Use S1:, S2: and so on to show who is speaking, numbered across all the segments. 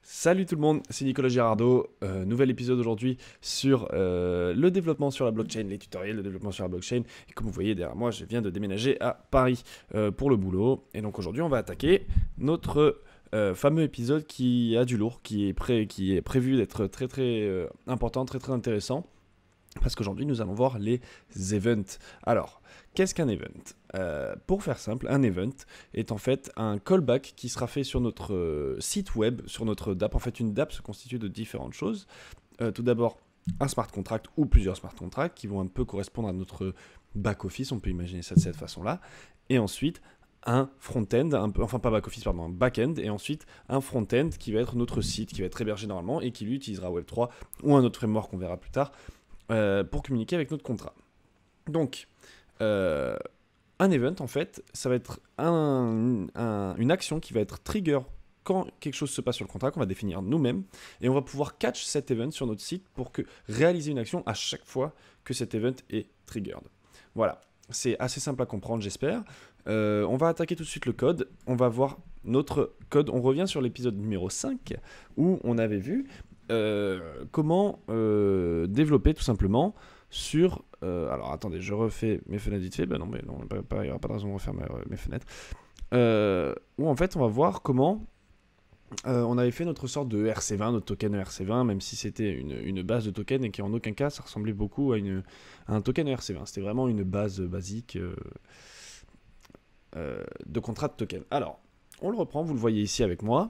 S1: Salut tout le monde, c'est Nicolas Girardot, nouvel épisode aujourd'hui sur le développement sur la blockchain, les tutoriels de développement sur la blockchain. Et comme vous voyez derrière moi, je viens de déménager à Paris pour le boulot. Et donc aujourd'hui, on va attaquer notre fameux épisode qui a du lourd, qui est prévu d'être très important, très intéressant. Parce qu'aujourd'hui, nous allons voir les events. Alors, qu'est-ce qu'un event? Pour faire simple, un event est en fait un callback qui sera fait sur notre site web, sur notre DApp. En fait, une DApp se constitue de différentes choses. Tout d'abord, un smart contract ou plusieurs smart contracts qui vont un peu correspondre à notre back-office. On peut imaginer ça de cette façon-là. Et ensuite, un front-end, enfin pas back-office, pardon, un back-end. Et ensuite, un front-end qui va être notre site, qui va être hébergé normalement et qui lui utilisera Web3 ou un autre framework qu'on verra plus tard. Pour communiquer avec notre contrat. Donc, un event, en fait, ça va être une action qui va être trigger quand quelque chose se passe sur le contrat, qu'on va définir nous-mêmes, et on va pouvoir catch cet event sur notre site pour réaliser une action à chaque fois que cet event est triggered. Voilà, c'est assez simple à comprendre, j'espère. On va attaquer tout de suite le code, on va voir notre code, on revient sur l'épisode numéro 5, où on avait vu comment développer tout simplement sur... alors attendez, je refais mes fenêtres vite fait. Ben non, mais non, il n'y aura pas de raison de refaire mes fenêtres. Où en fait on va voir comment on avait fait notre sorte de RC20, notre token ERC20, même si c'était une base de token et qui en aucun cas ça ressemblait beaucoup à un token ERC20. C'était vraiment une base basique de contrat de token. Alors, on le reprend, vous le voyez ici avec moi.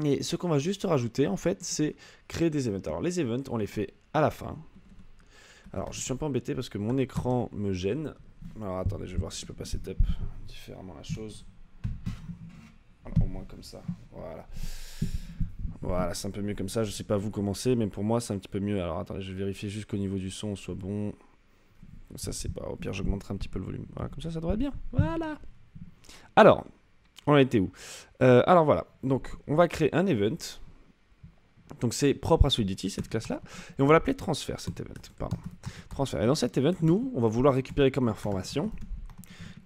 S1: Et ce qu'on va juste rajouter, en fait, c'est créer des events. Alors, les events, on les fait à la fin. Alors, je suis un peu embêté parce que mon écran me gêne. Alors, attendez, je vais voir si je peux passer setup différemment la chose. Alors, au moins comme ça. Voilà. Voilà, c'est un peu mieux comme ça. Je sais pas vous comment c'est, mais pour moi, c'est un petit peu mieux. Alors, attendez, je vais vérifier juste qu'au niveau du son, soit bon. Comme ça, c'est pas... Au pire, j'augmenterai un petit peu le volume. Voilà, comme ça devrait être bien. Voilà. Alors... On a été où? Alors voilà, donc on va créer un event. Donc c'est propre à Solidity, cette classe-là. Et on va l'appeler transfert, cet event. Pardon. Transfert. Et dans cet event, nous, on va vouloir récupérer comme information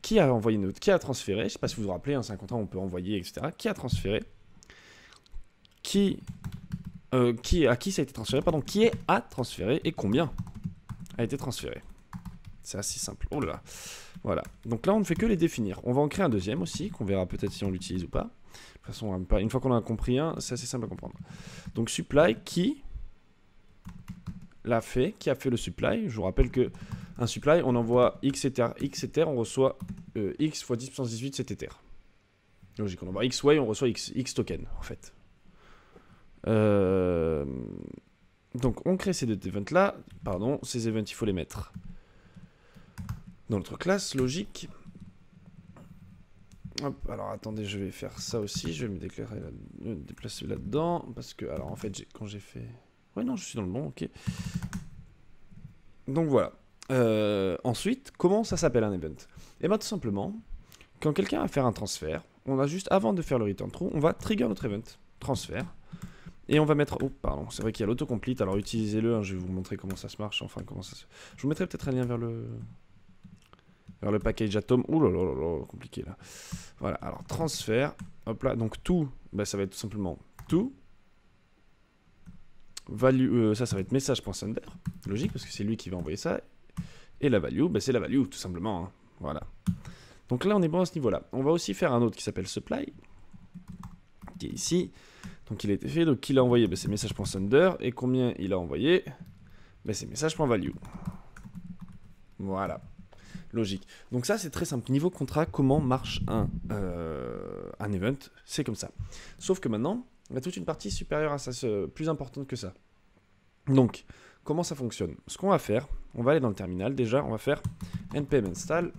S1: qui a envoyé qui a transféré. Je ne sais pas si vous vous rappelez, c'est un contrat, on peut envoyer, etc. Qui a transféré. À qui ça a été transféré, pardon. Qui a transféré et combien a été transféré. C'est assez simple. Oh là là. Voilà, donc là on ne fait que les définir. On va en créer un deuxième aussi, qu'on verra peut-être si on l'utilise ou pas. De toute façon, une fois qu'on a compris un, c'est assez simple à comprendre. Donc supply, qui l'a fait, qui a fait le supply. Je vous rappelle que un supply, on envoie x ether, on reçoit x fois 10 puissance 18, c'est ether. Logique, on envoie x way, on reçoit x token en fait. Donc on crée ces deux events là, pardon, ces events il faut les mettre dans notre classe, logique. Hop, alors attendez, je vais faire ça aussi. Je vais me déplacer là-dedans. Parce que, alors en fait, quand j'ai fait... Ouais, non, je suis dans le bon, ok. Donc voilà. Ensuite, comment ça s'appelle un event? Et bien tout simplement, quand quelqu'un va faire un transfert, on a juste, avant de faire le return true, on va trigger notre event, transfert. Et on va mettre... Oh, pardon, c'est vrai qu'il y a l'autocomplete. Alors utilisez-le, hein, je vais vous montrer comment ça se marche. Enfin, comment ça se... Je vous mettrai peut-être un lien vers le package Atom. Ouh là là là là, compliqué là. Voilà, alors transfert. Hop là, donc tout, bah, ça va être tout simplement tout. Value, ça va être message.sender. Logique, parce que c'est lui qui va envoyer ça. Et la value, bah, c'est la value, tout simplement. Hein. Voilà. Donc là, on est bon à ce niveau-là. On va aussi faire un autre qui s'appelle supply. Qui est ici. Donc il a été fait. Donc qui l'a envoyé, bah, c'est message.sender. Et combien il a envoyé, bah, c'est message.value. Voilà. Logique. Donc ça, c'est très simple. Niveau contrat, comment marche un event? C'est comme ça. Sauf que maintenant, il y a toute une partie supérieure à ça, plus importante que ça. Donc, comment ça fonctionne? Ce qu'on va faire, on va aller dans le terminal. Déjà, on va faire npm install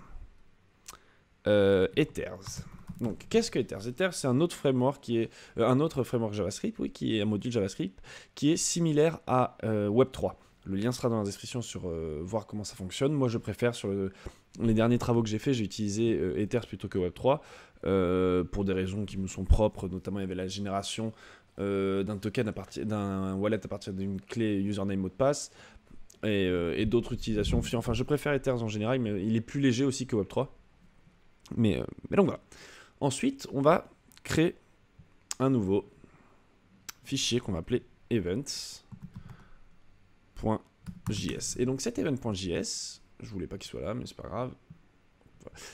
S1: ethers. Donc, qu'est-ce que Ethers? Ethers, c'est un autre framework qui est un autre framework JavaScript, oui, qui est un module JavaScript qui est similaire à Web3. Le lien sera dans la description sur voir comment ça fonctionne. Moi, je préfère, sur les derniers travaux que j'ai fait, j'ai utilisé Ethers plutôt que Web3 pour des raisons qui me sont propres. Notamment, il y avait la génération d'un token d'un wallet à partir d'une clé username mot de passe et d'autres utilisations. Enfin, je préfère Ethers en général, mais il est plus léger aussi que Web3. Mais donc voilà. Ensuite, on va créer un nouveau fichier qu'on va appeler events.js. Et donc cet event.js, je voulais pas qu'il soit là, mais c'est pas grave.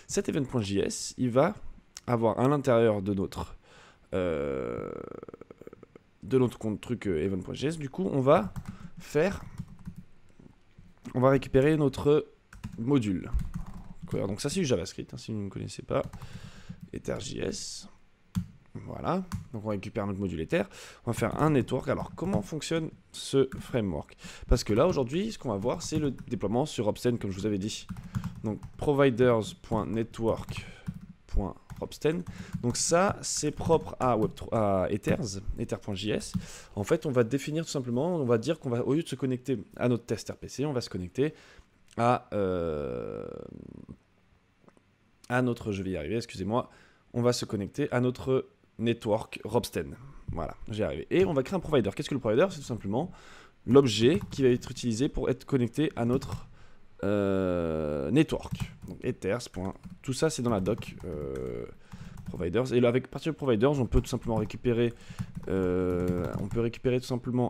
S1: Cet event.js, il va avoir à l'intérieur de notre truc event.js. Du coup, on va récupérer notre module. Donc ça c'est du JavaScript, hein, si vous ne connaissez pas. Ether.js. Voilà, donc on récupère notre module Ether, on va faire un network. Alors comment fonctionne ce framework? Parce que là aujourd'hui, ce qu'on va voir, c'est le déploiement sur Ropsten, comme je vous avais dit. Donc providers.network.ropsten. Donc ça, c'est propre à Ether.js. En fait, on va définir tout simplement, on va dire qu'on va, au lieu de se connecter à notre test RPC, on va se connecter à notre, je vais y arriver, excusez-moi, on va se connecter à notre network Ropsten. Voilà, j'y arrivé. Et on va créer un provider. Qu'est-ce que le provider? C'est tout simplement l'objet qui va être utilisé pour être connecté à notre network. Donc ethers. Tout ça, c'est dans la doc providers. Et là, avec partir de providers, on peut tout simplement récupérer, tout simplement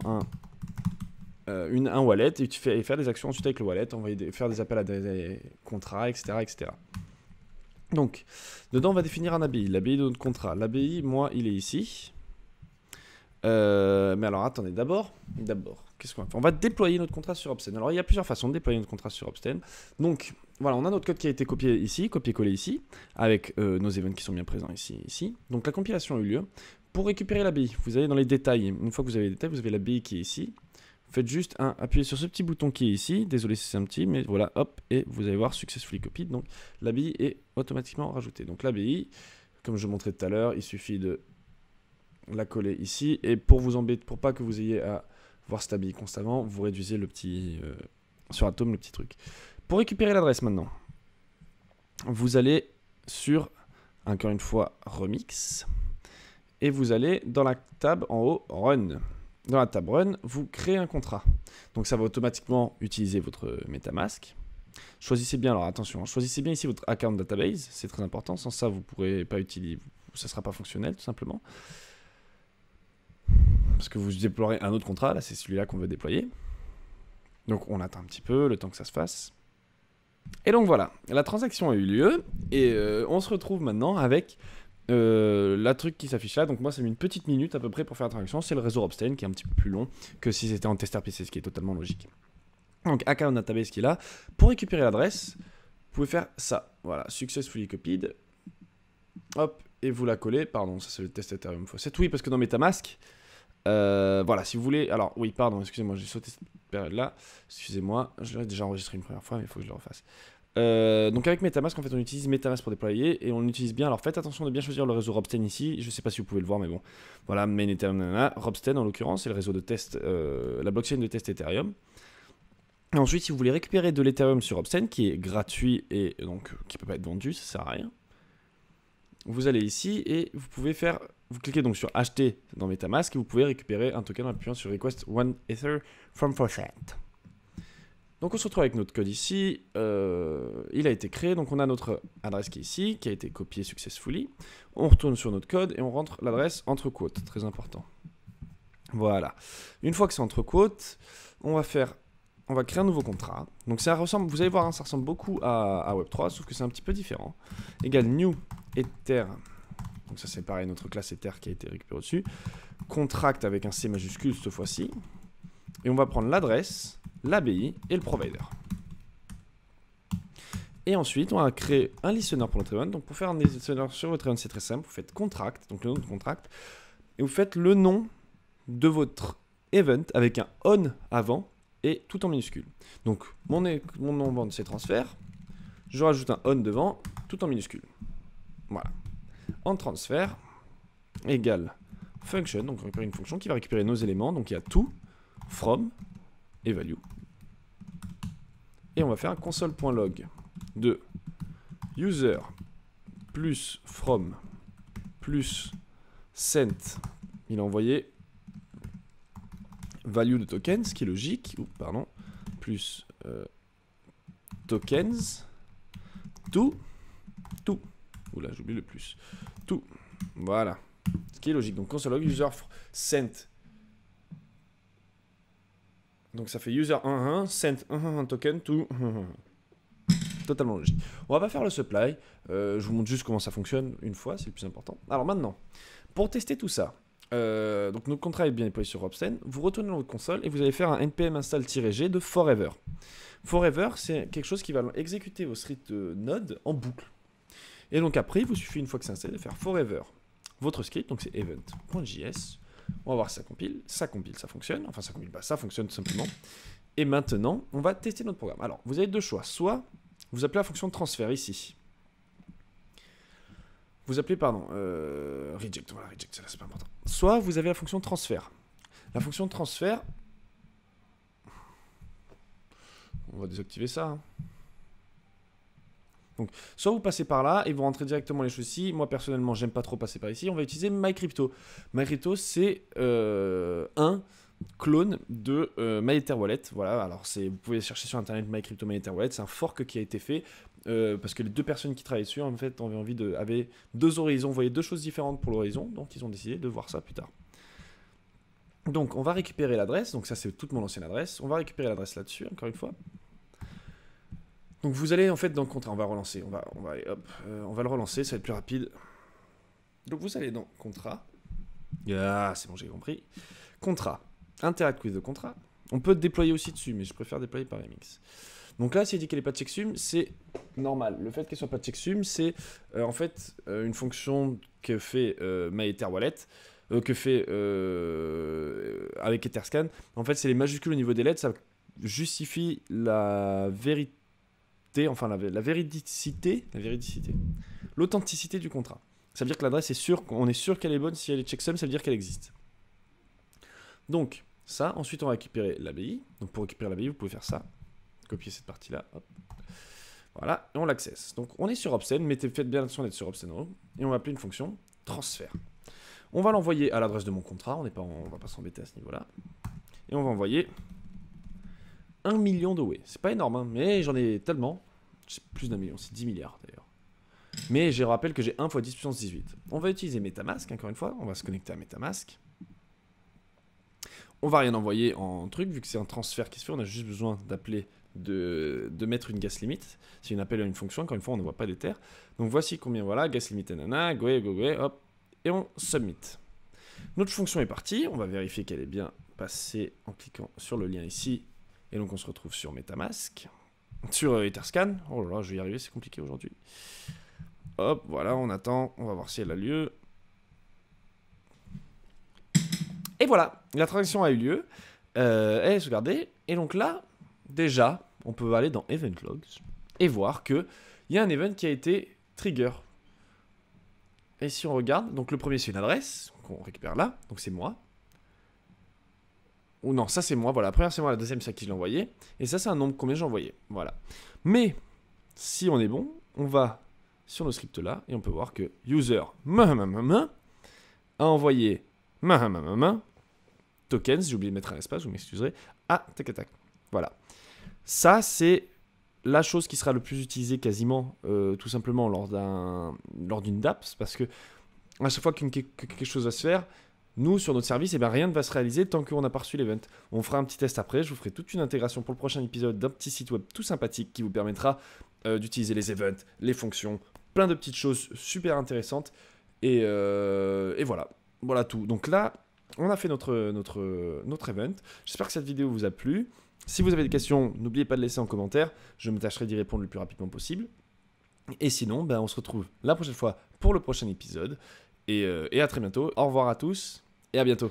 S1: un wallet et faire des actions ensuite avec le wallet, faire des appels à des contrats, etc., etc. Donc, dedans, on va définir un ABI, l'ABI de notre contrat. L'ABI, moi, il est ici. Mais alors, attendez, d'abord, qu'est-ce qu'on va faire? On va déployer notre contrat sur Ropsten. Alors, il y a plusieurs façons de déployer notre contrat sur Ropsten. Donc, voilà, on a notre code qui a été copié ici, copié-collé ici, avec nos events qui sont bien présents ici. Donc, la compilation a eu lieu. Pour récupérer l'ABI, vous allez dans les détails. Une fois que vous avez les détails, vous avez l'ABI qui est ici. Faites juste appuyer sur ce petit bouton qui est ici. Désolé si c'est un petit, mais voilà, hop, et vous allez voir Successfully Copied. Donc l'ABI est automatiquement rajouté. Donc l'ABI, comme je montrais tout à l'heure, il suffit de la coller ici. Et pour vous embêter, pour pas que vous ayez à voir cet ABI constamment, vous réduisez le petit sur Atom, le petit truc. Pour récupérer l'adresse maintenant, vous allez sur, encore une fois, Remix. Et vous allez dans la tab en haut, Run. Dans la tab Run, vous créez un contrat. Donc ça va automatiquement utiliser votre MetaMask. Choisissez bien, alors attention, choisissez bien ici votre account database, c'est très important. Sans ça, vous ne pourrez pas utiliser, ça ne sera pas fonctionnel tout simplement. Parce que vous déploierez un autre contrat, là c'est celui-là qu'on veut déployer. Donc on attend un petit peu, le temps que ça se fasse. Et donc voilà, la transaction a eu lieu et on se retrouve maintenant avec la truc qui s'affiche là. Donc moi ça met une petite minute à peu près pour faire la transaction. C'est le réseau Ropsten qui est un petit peu plus long que si c'était en test RPC, ce qui est totalement logique. Donc account database qui est là. Pour récupérer l'adresse, vous pouvez faire ça. Voilà, successfully copied. Hop, et vous la collez. Pardon, ça c'est le test Ethereum x7. Oui, parce que dans MetaMask, voilà, si vous voulez. Alors oui, pardon, excusez-moi, j'ai sauté cette période là. Excusez-moi, je l'ai déjà enregistré une première fois, mais il faut que je le refasse. Donc avec MetaMask, en fait, on utilise MetaMask pour déployer et on utilise bien. Alors faites attention de bien choisir le réseau Ropsten ici. Je ne sais pas si vous pouvez le voir, mais bon. Voilà, main Ethereum, Ropsten en l'occurrence, c'est le réseau de test, la blockchain de test Ethereum. Et ensuite, si vous voulez récupérer de l'Ethereum sur Ropsten, qui est gratuit et donc qui ne peut pas être vendu, ça sert à rien. Vous allez ici et vous pouvez faire, vous cliquez donc sur acheter dans MetaMask et vous pouvez récupérer un token en appuyant sur Request One Ether from Faucet. Donc on se retrouve avec notre code ici, il a été créé, donc on a notre adresse qui est ici, qui a été copiée successfully. On retourne sur notre code et on rentre l'adresse entre quotes, très important. Voilà. Une fois que c'est entre quotes, on va créer un nouveau contrat. Donc ça ressemble, vous allez voir, hein, ça ressemble beaucoup à Web3, sauf que c'est un petit peu différent. Égal new ether, donc ça c'est pareil, notre classe ether qui a été récupérée au-dessus. Contract avec un C majuscule cette fois-ci. Et on va prendre l'adresse, l'ABI et le provider. Et ensuite, on va créer un listener pour notre event. Donc pour faire un listener sur votre event, c'est très simple. Vous faites contract, donc le nom de contract, et vous faites le nom de votre event avec un on avant et tout en minuscule. Donc mon nom event c'est transfert. Je rajoute un on devant, tout en minuscule. Voilà. En transfert égale function, donc on récupère une fonction qui va récupérer nos éléments. Donc il y a tout, from et value. Et on va faire un console.log de user plus from plus sent. Il a envoyé value de tokens, qui est logique, pardon, plus tokens to. Oula, j'oublie le plus. To. Voilà. Ce qui est logique. Donc console.log user sent Donc ça fait user 11 send token to totalement logique. On va pas faire le supply, je vous montre juste comment ça fonctionne une fois, c'est le plus important. Alors maintenant, pour tester tout ça, donc notre contrat est bien déployé sur Ropsten, vous retournez dans votre console et vous allez faire un npm install-g de forever. Forever, c'est quelque chose qui va exécuter vos scripts Node en boucle. Et donc après, il vous suffit une fois que c'est installé de faire forever votre script, donc c'est event.js. On va voir si ça compile, ça fonctionne. Enfin, ça compile pas, ça fonctionne tout simplement. Et maintenant, on va tester notre programme. Alors, vous avez deux choix. Soit vous appelez la fonction de transfert ici. Vous appelez, pardon, reject. Voilà, reject, c'est pas important. Soit vous avez la fonction de transfert. La fonction de transfert, on va désactiver ça. Hein. Donc, soit vous passez par là et vous rentrez directement les choses ici. Moi, personnellement, j'aime pas trop passer par ici. On va utiliser MyCrypto. MyCrypto, c'est un clone de MyEtherWallet. Voilà, alors vous pouvez chercher sur internet MyCrypto MyEtherWallet. C'est un fork qui a été fait parce que les deux personnes qui travaillaient dessus, en fait, avaient deux horizons, voyaient deux choses différentes pour l'horizon. Donc, ils ont décidé de voir ça plus tard. Donc, on va récupérer l'adresse. Donc, ça, c'est toute mon ancienne adresse. On va récupérer l'adresse là-dessus, encore une fois. Donc vous allez en fait dans le contrat, on va relancer, on va le relancer, ça va être plus rapide. Donc vous allez dans contrat, c'est bon j'ai compris, contrat, interact with the contrat, on peut déployer aussi dessus, mais je préfère déployer par Remix. Donc là s'il dit qu'elle n'est pas de checksum, c'est normal, le fait qu'elle soit pas de checksum, c'est en fait une fonction que fait MyEtherWallet, que fait avec Etherscan, en fait c'est les majuscules au niveau des lettres, ça justifie la vérité, enfin la véridicité, l'authenticité du contrat. Ça veut dire que l'adresse est sûre, on est sûr qu'elle est bonne. Si elle est checksum, ça veut dire qu'elle existe. Donc ça, ensuite on va récupérer l'ABI. Donc pour récupérer l'ABI, vous pouvez faire ça, copier cette partie-là, hop. Voilà, et on l'accesse. Donc on est sur Ropsten, mais faites bien attention d'être sur Ropsten, et on va appeler une fonction transfert. On va l'envoyer à l'adresse de mon contrat, on va pas s'embêter à ce niveau-là, et on va envoyer 1 million de way. C'est pas énorme, hein, mais j'en ai tellement. C'est plus d'1 million, c'est 10 milliards d'ailleurs. Mais je rappelle que j'ai 1 x 10 puissance 18. On va utiliser Metamask, encore une fois. On va se connecter à Metamask. On va rien envoyer en truc, vu que c'est un transfert qui se fait. On a juste besoin d'appeler, de mettre une gas limit. C'est une appel à une fonction. Encore une fois, on ne voit pas d'ether. Donc voici combien, voilà, gas limit nana, go, hop. Et on submit. Notre fonction est partie. On va vérifier qu'elle est bien passée en cliquant sur le lien ici. Et donc on se retrouve sur Metamask, sur Etherscan. Oh là là, je vais y arriver, c'est compliqué aujourd'hui. Hop, voilà, on attend, on va voir si elle a lieu. Et voilà, la transaction a eu lieu, elle est sauvegardée. Et donc là, déjà, on peut aller dans Event Logs et voir qu'il y a un event qui a été trigger. Et si on regarde, donc le premier c'est une adresse qu'on récupère là, donc c'est moi. Ou non, ça c'est moi, voilà, la première c'est moi, la deuxième c'est à qui je l'ai envoyé. Et ça c'est un nombre combien j'ai envoyé, voilà. Mais, si on est bon, on va sur nos scripts là, et on peut voir que user a envoyé tokens, j'ai oublié de mettre un espace, vous m'excuserez, à tac tac. Voilà. Ça c'est la chose qui sera le plus utilisée quasiment, tout simplement lors d'une DApps, parce que à chaque fois que quelque chose va se faire, nous, sur notre service, eh bien, rien ne va se réaliser tant qu'on n'a pas reçu l'event. On fera un petit test après, je vous ferai toute une intégration pour le prochain épisode d'un petit site web tout sympathique qui vous permettra d'utiliser les events, les fonctions, plein de petites choses super intéressantes. Et voilà, voilà tout. Donc là, on a fait notre event. J'espère que cette vidéo vous a plu. Si vous avez des questions, n'oubliez pas de laisser en commentaire. Je me tâcherai d'y répondre le plus rapidement possible. Et sinon, ben, on se retrouve la prochaine fois pour le prochain épisode. Et à très bientôt. Au revoir à tous et à bientôt.